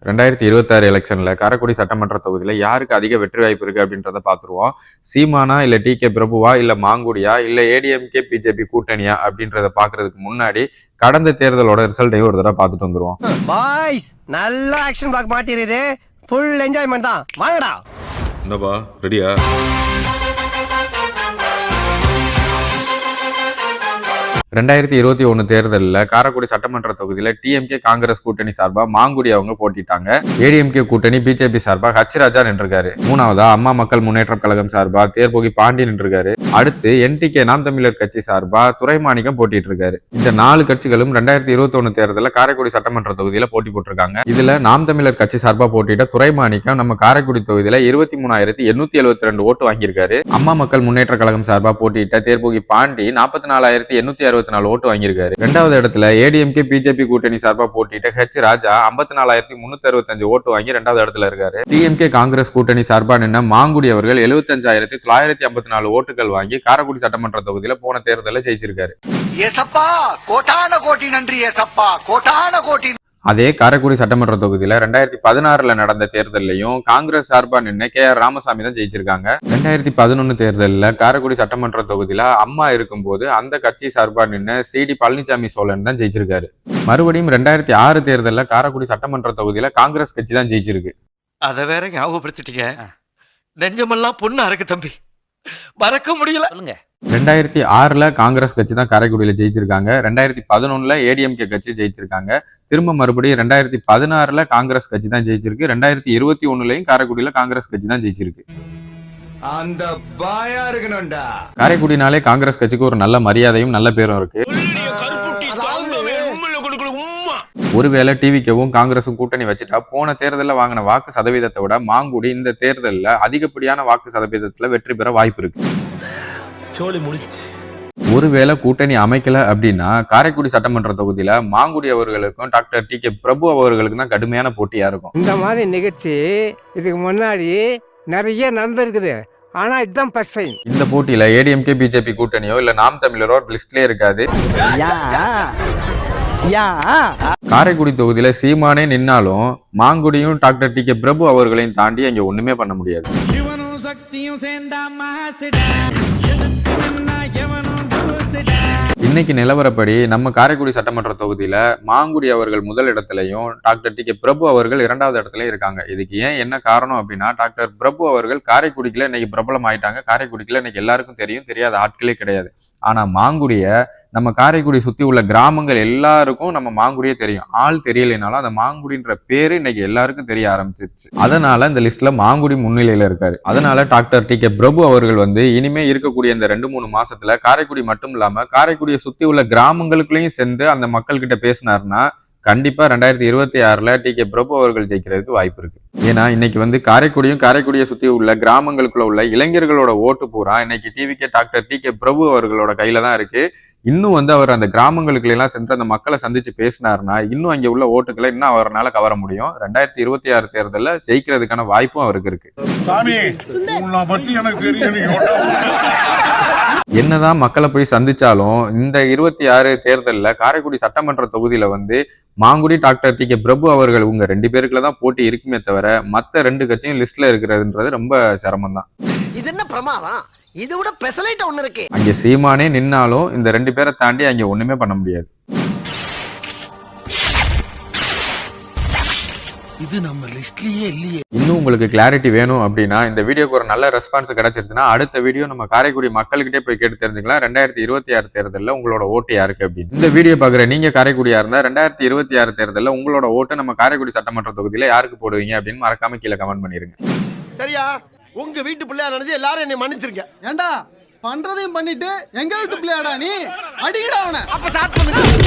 2026 எலெக்ஷன்ல காரைக்குடி சட்டமன்ற தொகுதியில யாருக்கு அதிக வெற்றி வாய்ப்பு இருக்கு அப்படின்றத பாத்துருவோம். சீமானா இல்ல டி.கே. பிரபுவா இல்ல மாங்குடியா இல்ல ஏடிஎம்கே பிஜேபி கூட்டணியா அப்படின்றத பாக்குறதுக்கு முன்னாடி கடந்த தேர்தலோட ரிசல்ட்டையும் ஒரு தடவை பார்த்துட்டு வந்துருவோம். பாய்ஸ் நல்ல ஆக்ஷன் பிளாக் மாட்டிருது. ஃபுல் என்ஜாய்மெண்ட் தான். வாங்கடா. என்னப்பா ரெடியா? 2021 தேர்தலில் காரைக்குடி சட்டமன்ற தொகுதியில டிஎம்கே காங்கிரஸ் கூட்டணி சார்பா மாங்குடி அவங்க போட்டிட்டாங்க. ஏடிஎம்கே கூட்டணி பிஜேபி சார்பா ஹச்ராஜா நின்றுருக்காரு. மூணாவதா அம்மா மக்கள் முன்னேற்ற கழகம் சார்பா தேர்போகி பாண்டி நின்றுருக்காரு. அடுத்து என்டிகே நாம் தமிழர் கட்சி சார்பா துரைமாணிக்கம் போட்டிட்டு இருக்காரு. இந்த 4 கட்சிகளும் 2021 தேர்தலில் காரைக்குடி சட்டமன்ற தொகுதியில போட்டி போட்டிருக்காங்க. இதுல நாம் தமிழர் கட்சி சார்பா போட்டிட்ட துரைமாணிக்கம் நம்ம காரைக்குடி தொகுதியில 23,872 ஓட்டு வாங்கியிருக்காரு. அம்மா மக்கள் முன்னேற்ற கழகம் சார்பா போட்டிட்ட தேர்போகி பாண்டி 44,864 ஓட்டு வாங்கியிருக்காரு. இரண்டாவது இடத்துல ஏடிஎம்கே பிஜேபி கூட்டணி சார்பா போட்டிட்ட ஹெச் ராஜா 54,365 ஓட்டு வாங்கி இரண்டாவது இடத்துல இருக்காரு. டிஎம்கே காங்கிரஸ் கூட்டணி சார்பா நின்ன மாங்குடி அவர்கள் 75,954 ஓட்டுகள் வாங்கி காரைக்குடி சட்டமன்ற தொகுதியில போன தேர்தலில் ஜெயிச்சிருக்காரு. அதே காரைக்குடி சட்டமன்ற தொகுதியில 2016 நடந்த தேர்தலையும் காங்கிரஸ் சார்பா நின்று KR ராமசாமி தான் ஜெயிச்சிருக்காங்க. 2011 தேர்தலில் காரைக்குடி சட்டமன்ற தொகுதியில அம்மா இருக்கும்போது அந்த கட்சி சார்பா நின்று CD பழனிசாமி சோழன் தான் ஜெயிச்சிருக்காரு. மறுபடியும் 2006 தேர்தலில் காரைக்குடி சட்டமன்ற தொகுதியில காங்கிரஸ் கட்சி தான் ஜெயிச்சிருக்கு. அதை வேற ஞாபகப்படுத்திட்டீங்க. நெஞ்சமெல்லாம் பொண்ணா இருக்கு தம்பி, மறக்க முடியல. 2006 காங்கிரஸ் கட்சி தான் காரைக்குடியில ஜெயிச்சிருக்காங்க. 2011 ஏடிஎம்கே கட்சி ஜெயிச்சிருக்காங்க. திரும்ப மறுபடியும் 2016 காங்கிரஸ் கட்சி தான் ஜெயிச்சிருக்கு. 2021 காரைக்குடியில காங்கிரஸ் கட்சி தான் ஜெயிச்சிருக்கு. அந்த பாயா இருக்கணும்டா. காரைக்குடினாலே காங்கிரஸ் கட்சிக்கு ஒரு நல்ல மரியாதையும் நல்ல பேரும் இருக்கு. ஒருவேளை டிவிக்கவும் காங்கிரஸும் கூட்டணி வச்சுட்டா போன தேர்தலில் வாங்கின வாக்கு சதவீதத்தை விட மாங்குடி இந்த தேர்தலில் அதிகப்படியான வாக்கு சதவீதத்துல வெற்றி பெற வாய்ப்பு இருக்கு. ஒருவேளை கூட்டணி அமைக்கல அப்படின்னா காரைக்குடி சட்டமன்ற தொகுதியில மாங்குடி அவர்களுக்கும் டாக்டர் டி.கே. பிரபு அவர்களுக்கும் தான் கடுமையான போட்டியா இருக்கும். இந்த மாதிரி நிகழ்ச்சி இதுக்கு முன்னாடி நிறைய நடந்திருக்குது. ஆனா இதுதான் ஃபர்ஸ்ட் டைம். இந்த போட்டியில ஏடிஎம்கே பிஜேபி கூட்டணியோ இல்ல நாம் தமிழரோ லிஸ்ட்லயே இருக்காது. காரைக்குடி தொகுதியில சீமானே நின்னாலும் மாங்குடியும் டாக்டர் டி.கே. பிரபு அவர்களையும் தாண்டி அங்க ஒண்ணுமே பண்ண முடியாது. இன்னைக்கு நிலவரப்படி நம்ம காரைக்குடி சட்டமன்ற தொகுதியில மாங்குடி அவர்கள் முதல் இடத்துலையும் டாக்டர் டி.கே. பிரபு அவர்கள் 2வது இடத்துலயும் இருக்காங்க. இதுக்கு ஏன் என்ன காரணம் அப்படின்னா டாக்டர் பிரபு அவர்கள் காரைக்குடிக்குள்ள இன்னைக்கு பிரபலம் ஆயிட்டாங்க. காரைக்குடிக்குள்ள இன்னைக்கு எல்லாருக்கும் தெரியும், தெரியாத ஆட்களே கிடையாது. ஆனா மாங்குடிய நம்ம காரைக்குடி சுத்தி உள்ள கிராமங்கள் எல்லாருக்கும் நம்ம மாங்குடியே தெரியும். ஆள் தெரியலைனாலும் அந்த மாங்குடின்ற பேரு இன்னைக்கு எல்லாருக்கும் தெரிய ஆரம்பிச்சிருச்சு. அதனால இந்த லிஸ்ட்ல மாங்குடி முன்னிலையில இருக்காரு. அதனால டாக்டர் டி.கே. பிரபு அவர்கள் இனிமே இருக்கக்கூடிய இந்த 2-3 மாசத்துல காரைக்குடி மட்டும் இல்லாம காரைக்குடியை சுத்தி உள்ள கிராமங்களுக்குள்ளேயும் சென்று அந்த மக்கள் கிட்ட பேசினாருன்னா கண்டிப்பா 2026 டி.கே. பிரபு அவர்கள் ஜெயிக்கிறதுக்கு வாய்ப்பு இருக்கு. ஏன்னா இன்னைக்கு காரைக்குடியும் காரைக்குடியை சுத்தி உள்ள கிராமங்களுக்குள்ள உள்ள இளைஞர்களோட ஓட்டு பூரா இன்னைக்கு டிவிகே டாக்டர் டி.கே. பிரபு அவர்களோட கையில தான் இருக்கு. இன்னும் அவர் அந்த கிராமங்களுக்கு எல்லாம் சென்று அந்த மக்களை சந்திச்சு பேசினாருன்னா இன்னும் அங்க உள்ள ஓட்டுகளை இன்னும் அவரால் கவர முடியும். 2026 தேர்தலில் ஜெயிக்கிறதுக்கான வாய்ப்பும் அவருக்கு இருக்கு. என்னதான் மக்களை போய் சந்திச்சாலும் இந்த 26 தேர்தலில் காரைக்குடி சட்டமன்ற தொகுதியில மாங்குடி டாக்டர் டி.கே. பிரபு அவர்கள் உங்க 2 பேருக்குள்ள தான் போட்டி இருக்குமே தவிர மத்த 2 கட்சியும் லிஸ்ட்ல இருக்கிறதுன்றது ரொம்ப சிரமம் தான். இது என்ன பிரமாதம்? இது விட பெசலைட் ஒண்ணு இருக்கு. அங்க சீமானே நின்னாலும் இந்த 2 பேரை தாண்டி அங்க ஒண்ணுமே பண்ண முடியாது. இது நம்ம லிஸ்ட்லயே இல்லையே. இன்னும் உங்களுக்கு கிளாரிட்டி வேணும் அப்படின்னா இந்த வீடியோக்கு ஒரு நல்ல ரெஸ்பான்ஸ் கிடைச்சிருச்சுன்னா அடுத்த வீடியோ நம்ம காரைக்குடி மக்கள்கிட்டே போய் கேட்டு தெரிஞ்சுக்கலாம் 2026 தேர்தலில் உங்களோட ஓட்டு யாருக்கு அப்படின்னு. இந்த வீடியோ பாக்குற நீங்க காரைக்குடியா இருந்தா 2026 தேர்தலில் உங்களோட ஓட்டு நம்ம காரைக்குடி சட்டமன்ற தொகுதியில யாருக்கு போடுவீங்க அப்படின்னு மறக்காம கீழே கமெண்ட் பண்ணிருங்க. சரியா? உங்க வீட்டு பிள்ளையா நினைச்சு எல்லாரும் என்னை மன்னிச்சிருங்க. ஏண்டா பண்றதையும் பண்ணிட்டு எங்க வீட்டு பிள்ளையாடா நீ? அடிக்கடா அவனை. அப்ப ஸ்டார்ட் பண்ணுங்க.